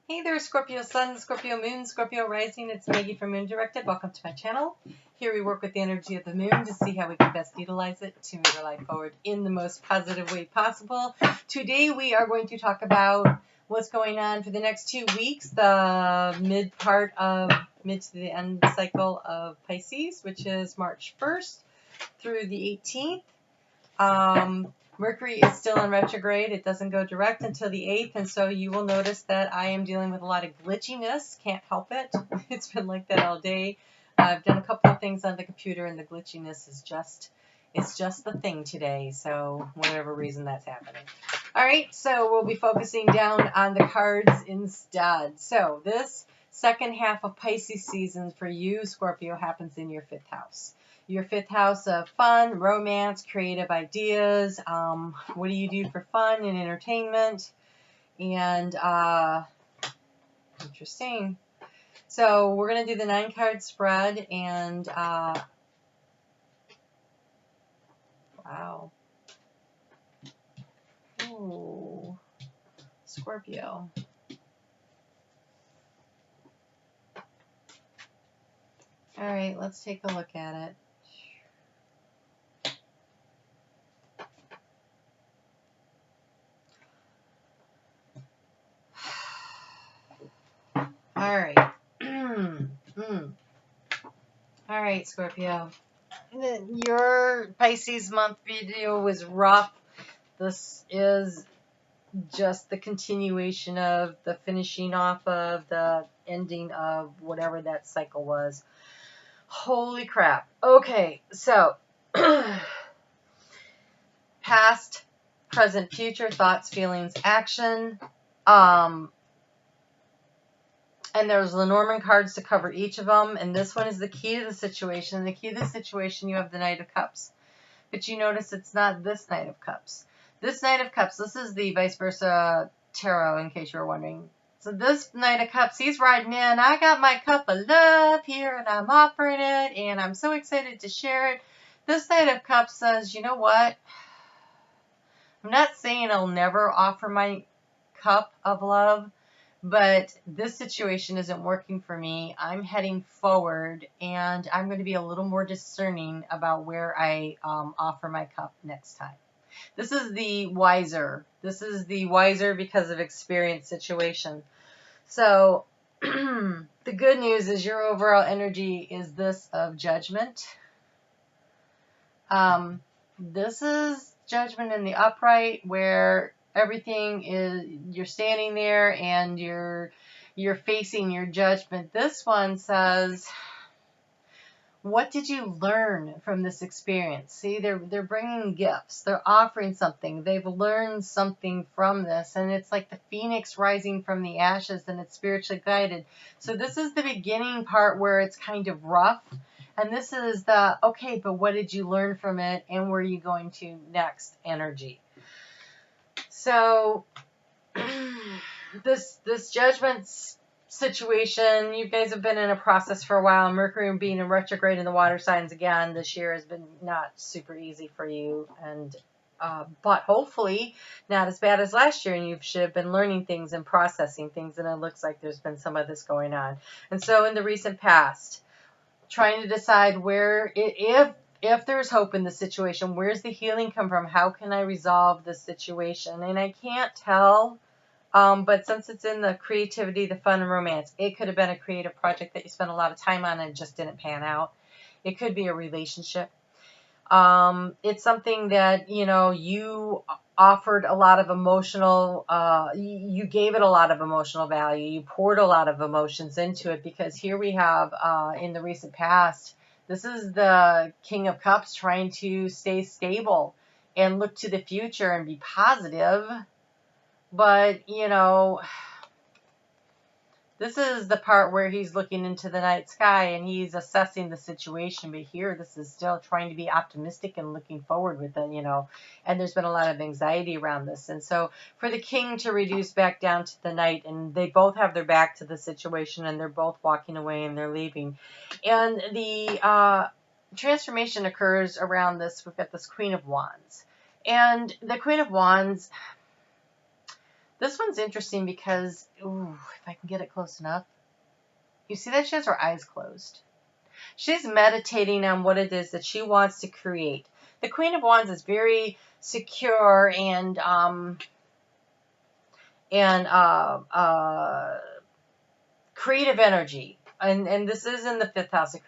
Hey there, Scorpio Sun, Scorpio Moon, Scorpio Rising. It's Maggie from Moon Directed. Welcome to my channel. Here we work with the energy of the moon to see how we can best utilize it to move our life forward in the most positive way possible. Today we are going to talk about what's going on for the next 2 weeks, the mid to the end cycle of Pisces, which is March 1st through the 18th. Mercury is still in retrograde. It doesn't go direct until the 8th, and so you will notice that I am dealing with a lot of glitchiness. Can't help it. It's been like that all day. I've done a couple of things on the computer, and the glitchiness is it's just the thing today, so whatever reason that's happening. All right, so we'll be focusing down on the cards instead. So this second half of Pisces season for you, Scorpio, happens in your 5th house. Your 5th house of fun, romance, creative ideas. What do you do for fun and entertainment? And interesting. So we're going to do the 9-card spread. And wow. Ooh, Scorpio. All right, let's take a look at it. All right. All right, Scorpio. Your Pisces month video was rough. This is just the continuation of the finishing off of the ending of whatever that cycle was. Holy crap. Okay, so past, present, future, thoughts, feelings, action. And there's Lenormand cards to cover each of them. And this one is the key to the situation. The key to the situation, you have the Knight of Cups. But you notice it's not this Knight of Cups. This Knight of Cups, this is the Viceversa tarot, in case you were wondering. So this Knight of Cups, he's riding in. I got my cup of love here, and I'm offering it, and I'm so excited to share it. This Knight of Cups says, you know what? I'm not saying I'll never offer my cup of love, but this situation isn't working for me. I'm heading forward, and I'm going to be a little more discerning about where I offer my cup next time. This is the wiser. This is the wiser because of experience situation. So the good news is your overall energy is this of judgment. This is judgment in the upright, where everything is, you're standing there and you're facing your judgment. This one says, what did you learn from this experience? See, they're bringing gifts. They're offering something. They've learned something from this, and it's like the phoenix rising from the ashes, and it's spiritually guided. So this is the beginning part where it's kind of rough, and this is the, okay, but what did you learn from it, and where are you going to next energy? So this judgment situation, you guys have been in a process for a while. Mercury being in retrograde in the water signs again this year has been not super easy for you, and but hopefully not as bad as last year, and you should have been learning things and processing things, and it looks like there's been some of this going on. And so in the recent past, trying to decide where, if there's hope in the situation, where's the healing come from? How can I resolve this situation? And I can't tell, but since it's in the creativity, the fun, and romance, it could have been a creative project that you spent a lot of time on and just didn't pan out. It could be a relationship. It's something that, you offered a lot of emotional, you gave it a lot of emotional value. You poured a lot of emotions into it, because here we have, in the recent past, this is the King of Cups trying to stay stable and look to the future and be positive. But, this is the part where he's looking into the night sky and he's assessing the situation. But here, this is still trying to be optimistic and looking forward with it, and there's been a lot of anxiety around this. And so for the king to reduce back down to the knight, and they both have their back to the situation, and they're both walking away and they're leaving. And the transformation occurs around this. We've got this Queen of Wands. And the Queen of Wands, This one's interesting because, ooh, if I can get it close enough, you see that she has her eyes closed. She's meditating on what it is that she wants to create. The Queen of Wands is very secure and creative energy. And this is in the 5th house of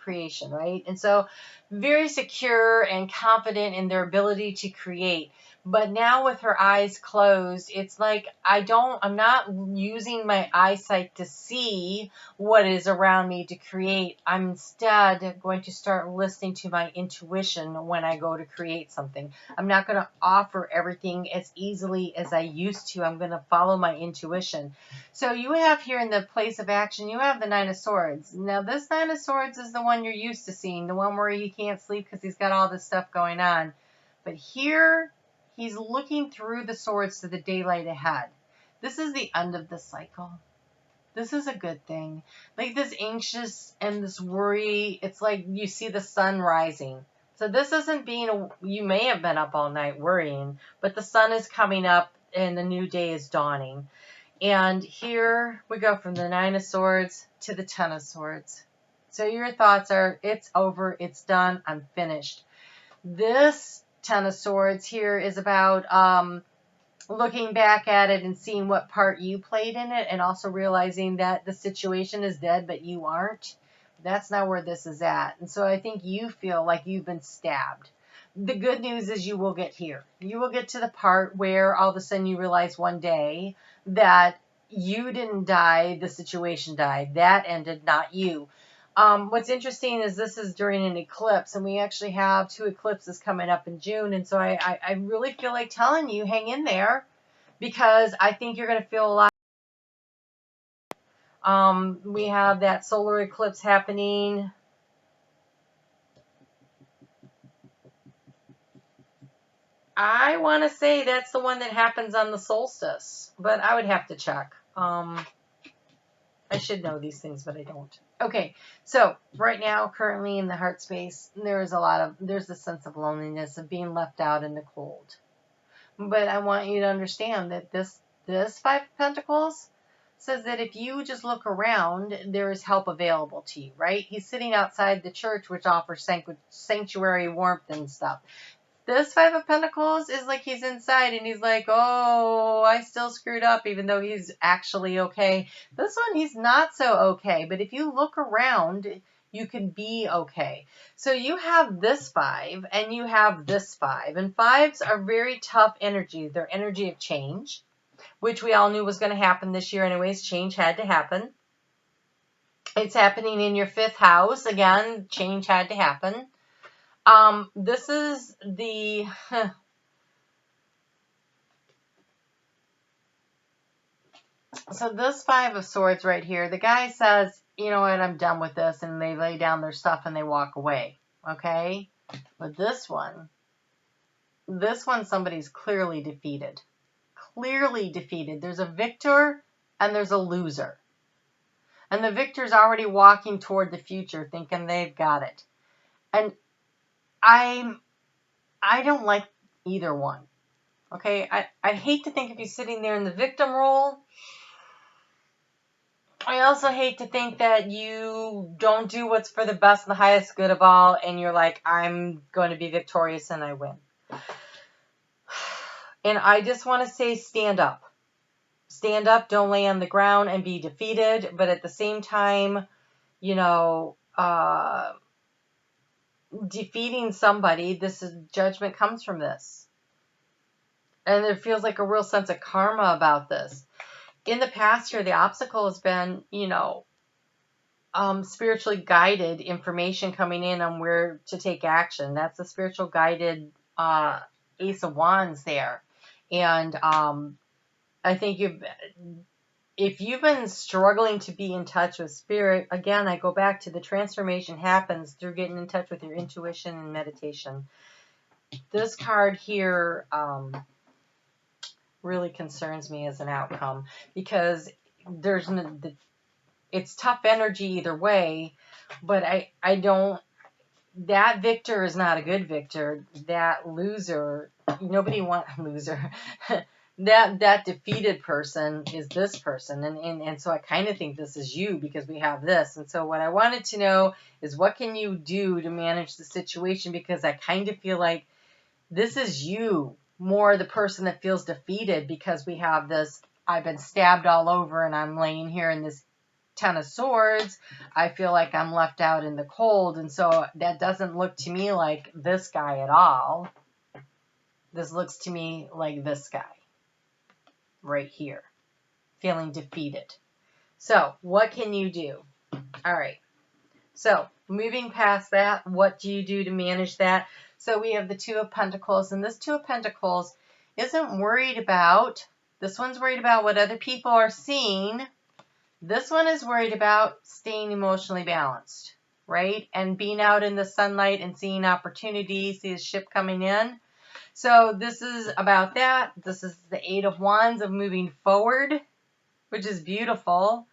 creation, right? And so very secure and confident in their ability to create. But now with her eyes closed, it's like I'm not using my eyesight to see what is around me to create. I'm instead going to start listening to my intuition when I go to create something. I'm not going to offer everything as easily as I used to. I'm going to follow my intuition. So you have here in the place of action, you have the 9 of Swords. Now this 9 of Swords is the one you're used to seeing, the one where he can't sleep because he's got all this stuff going on. But here, he's looking through the swords to the daylight ahead. This is the end of the cycle. This is a good thing. Like this anxious and this worry, it's like you see the sun rising. So this isn't you may have been up all night worrying, but the sun is coming up and the new day is dawning. And here we go from the 9 of Swords to the 10 of Swords. So your thoughts are, it's over, it's done, I'm finished. This 10 of Swords here is about looking back at it and seeing what part you played in it, and also realizing that the situation is dead, but you aren't. That's not where this is at. And so I think you feel like you've been stabbed. The good news is you will get here. You will get to the part where all of a sudden you realize one day that you didn't die, the situation died. That ended, not you. What's interesting is this is during an eclipse, and we actually have 2 eclipses coming up in June. And so I really feel like telling you, hang in there, because I think you're going to feel a lot. We have that solar eclipse happening. I want to say that's the one that happens on the solstice, but I would have to check. I should know these things, but I don't. Okay, so right now, currently in the heart space, there's a sense of loneliness, of being left out in the cold. But I want you to understand that this 5 of Pentacles says that if you just look around, there is help available to you, right? He's sitting outside the church, which offers sanctuary warmth and stuff. This 5 of Pentacles is like he's inside and he's like, oh, I still screwed up, even though he's actually okay. This one, he's not so okay. But if you look around, you can be okay. So you have this 5 and you have this 5. And 5s are very tough energy. They're energy of change, which we all knew was going to happen this year anyways. Change had to happen. It's happening in your 5th house. Again, change had to happen. This is the, so this 5 of Swords right here, the guy says, you know what, I'm done with this, and they lay down their stuff and they walk away, okay? But this one, somebody's clearly defeated. Clearly defeated. There's a victor and there's a loser. And the victor's already walking toward the future thinking they've got it. And I don't like either one. Okay, I hate to think of you sitting there in the victim role. I also hate to think that you don't do what's for the best and the highest good of all, and you're like, I'm going to be victorious and I win. And I just want to say, stand up. Stand up, don't lay on the ground and be defeated, but at the same time, you know, defeating somebody, judgment comes from this. And there feels like a real sense of karma about this. In the past year, the obstacle has been, you know, spiritually guided information coming in on where to take action. That's the spiritual guided Ace of Wands there. And I think if you've been struggling to be in touch with spirit, again, I go back to the transformation happens through getting in touch with your intuition and meditation. This card here really concerns me as an outcome, because it's tough energy either way, but I don't, that victor is not a good victor. That loser, nobody wants a loser. that defeated person is this person. And so I kind of think this is you because we have this. And so what I wanted to know is what can you do to manage the situation? Because I kind of feel like this is you, more the person that feels defeated because we have this, I've been stabbed all over and I'm laying here in this Ten of Swords. I feel like I'm left out in the cold. And so that doesn't look to me like this guy at all. This looks to me like this guy right here, feeling defeated. So what can you do? All right. So moving past that, what do you do to manage that? So we have the Two of Pentacles, and this Two of Pentacles isn't worried about, this one's worried about what other people are seeing. This one is worried about staying emotionally balanced, right? And being out in the sunlight and seeing opportunities, see a ship coming in. So this is about that. This is the Eight of Wands of moving forward, which is beautiful.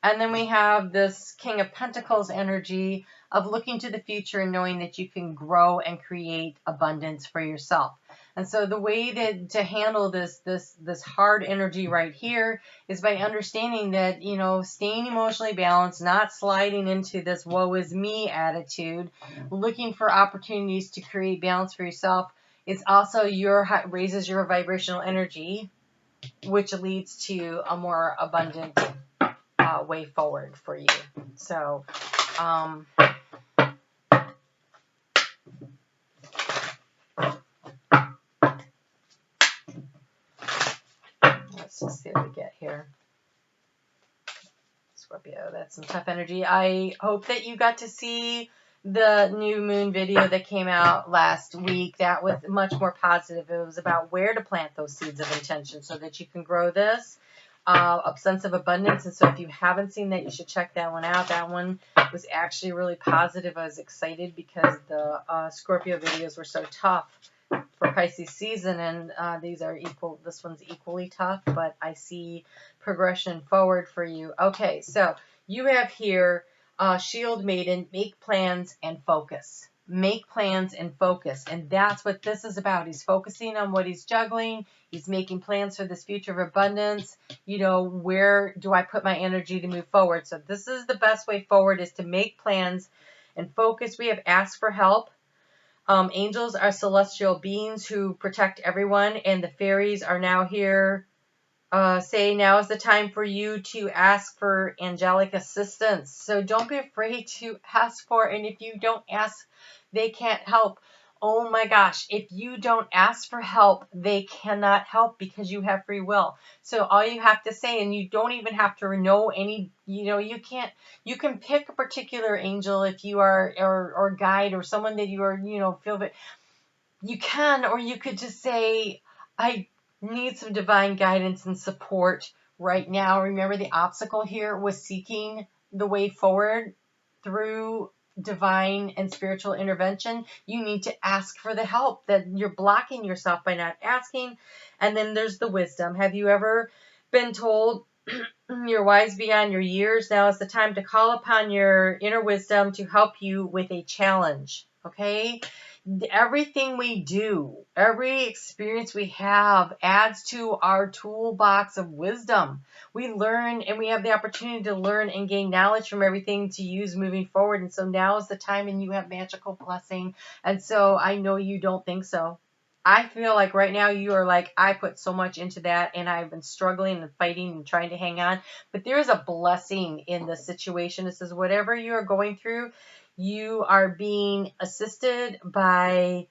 And then we have this King of Pentacles energy of looking to the future and knowing that you can grow and create abundance for yourself. And so the way to handle this hard energy right here is by understanding that, you know, staying emotionally balanced, not sliding into this woe is me attitude, looking for opportunities to create balance for yourself. It's also raises your vibrational energy, which leads to a more abundant way forward for you. So, let's just see what we get here. Scorpio, that's some tough energy. I hope that you got to see the new moon video that came out last week. That was much more positive. It was about where to plant those seeds of intention so that you can grow this a sense of abundance. And so if you haven't seen that, you should check that one out. That one was actually really positive. I was excited because the Scorpio videos were so tough for Pisces season, and these are equal. This one's equally tough, but I see progression forward for you. Okay, so you have here Shield Maiden, make plans and focus. Make plans and focus. And that's what this is about. He's focusing on what he's juggling. He's making plans for this future of abundance. You know, where do I put my energy to move forward? So this is the best way forward, is to make plans and focus. We have asked for help. Angels are celestial beings who protect everyone, and the fairies are now here. Say now is the time for you to ask for angelic assistance. So don't be afraid to ask for it. And if you don't ask, they can't help. Oh my gosh, if you don't ask for help, they cannot help because you have free will. So all you have to say, and you don't even have to know any, you know, you can pick a particular angel if you are, or guide, or someone that you are, you know, feel that you can, or you could just say, I need some divine guidance and support right now. Remember, the obstacle here was seeking the way forward through divine and spiritual intervention. You need to ask for the help, that you're blocking yourself by not asking. And then there's the wisdom. Have you ever been told you're wise beyond your years? Now is the time to call upon your inner wisdom to help you with a challenge. Okay? Everything we do, every experience we have adds to our toolbox of wisdom. We learn, and we have the opportunity to learn and gain knowledge from everything to use moving forward. And so now is the time, and you have magical blessing. And so I know you don't think so. I feel like right now you are like, I put so much into that, and I've been struggling and fighting and trying to hang on. But there is a blessing in this situation. It says whatever you are going through, you are being assisted by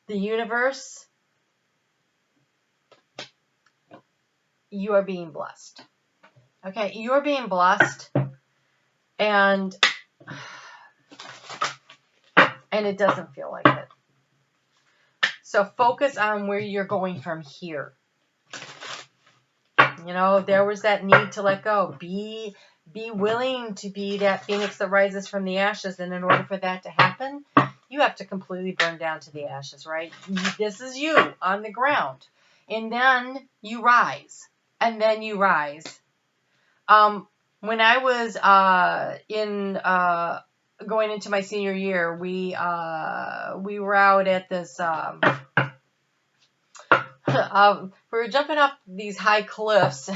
the universe. You are being blessed. Okay, you are being blessed, and it doesn't feel like it. So focus on where you're going from here. You know, there was that need to let go. Be willing to be that phoenix that rises from the ashes. And in order for that to happen, you have to completely burn down to the ashes, right? This is you on the ground. And then you rise. And then you rise. When I was going into my senior year, we were out at this we were jumping off these high cliffs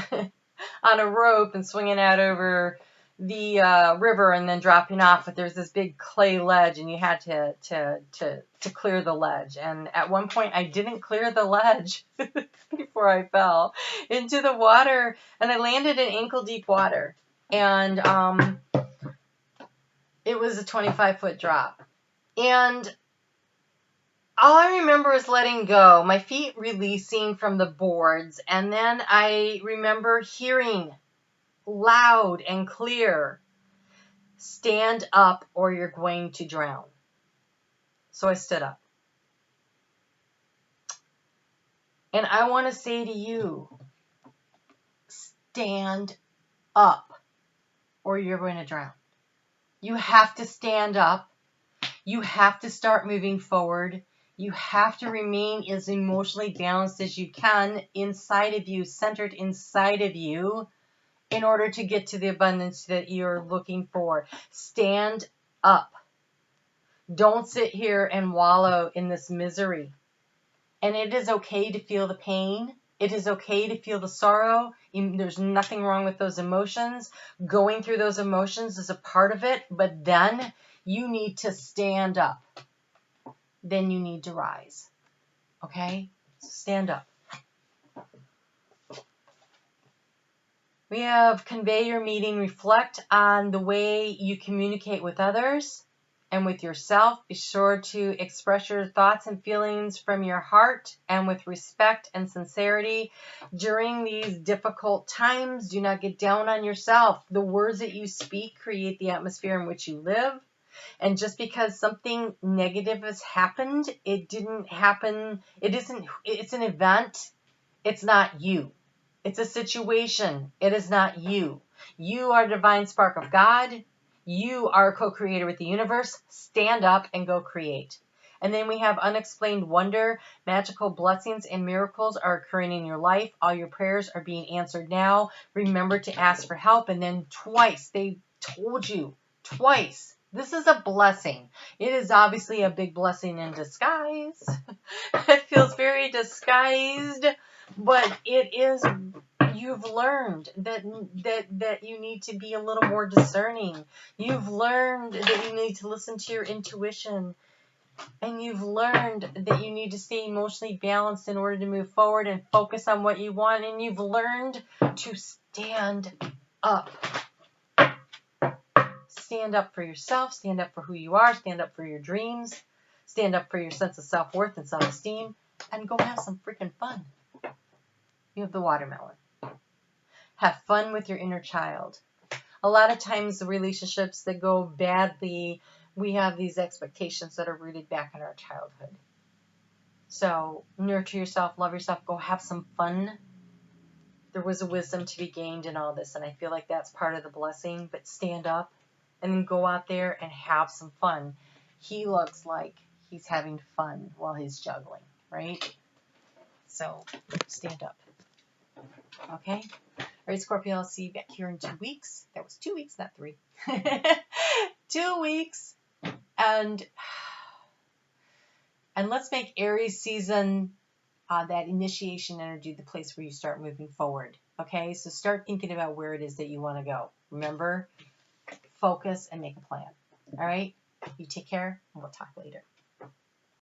on a rope and swinging out over the river and then dropping off, but there's this big clay ledge and you had to clear the ledge. And at one point I didn't clear the ledge before I fell into the water, and I landed in ankle deep water, and it was a 25-foot drop. And all I remember is letting go, my feet releasing from the boards, and then I remember hearing loud and clear, stand up or you're going to drown. So I stood up. And I want to say to you, stand up or you're going to drown. You have to stand up. You have to start moving forward. You have to remain as emotionally balanced as you can inside of you, centered inside of you, in order to get to the abundance that you're looking for. Stand up. Don't sit here and wallow in this misery. And it is okay to feel the pain. It is okay to feel the sorrow. There's nothing wrong with those emotions. Going through those emotions is a part of it, but then you need to stand up. Then you need to rise. Okay? So stand up. We have convey your meaning, reflect on the way you communicate with others and with yourself. Be sure to express your thoughts and feelings from your heart and with respect and sincerity. During these difficult times, do not get down on yourself. The words that you speak create the atmosphere in which you live. And just because something negative has happened, it didn't happen. It's an event. It's not you. It's a situation. It is not you. You are a divine spark of God. You are a co-creator with the universe. Stand up and go create. And then we have unexplained wonder. Magical blessings and miracles are occurring in your life. All your prayers are being answered now. Remember to ask for help. And then twice, they told you, twice, this is a blessing. It is obviously a big blessing in disguise. It feels very disguised. But it is, you've learned that you need to be a little more discerning. You've learned that you need to listen to your intuition. And you've learned that you need to stay emotionally balanced in order to move forward and focus on what you want. And you've learned to stand up. Stand up for yourself. Stand up for who you are. Stand up for your dreams. Stand up for your sense of self-worth and self-esteem. And go have some freaking fun. You have the watermelon. Have fun with your inner child. A lot of times the relationships that go badly, we have these expectations that are rooted back in our childhood. So nurture yourself, love yourself, go have some fun. There was a wisdom to be gained in all this, and I feel like that's part of the blessing. But stand up and then go out there and have some fun. He looks like he's having fun while he's juggling, right? So stand up. Okay? All right, Scorpio, I'll see you back here in 2 weeks. That was 2 weeks, not 3. 2 weeks. And let's make Aries season, that initiation energy, the place where you start moving forward. Okay? So start thinking about where it is that you want to go. Remember, focus and make a plan. All right? You take care, and we'll talk later.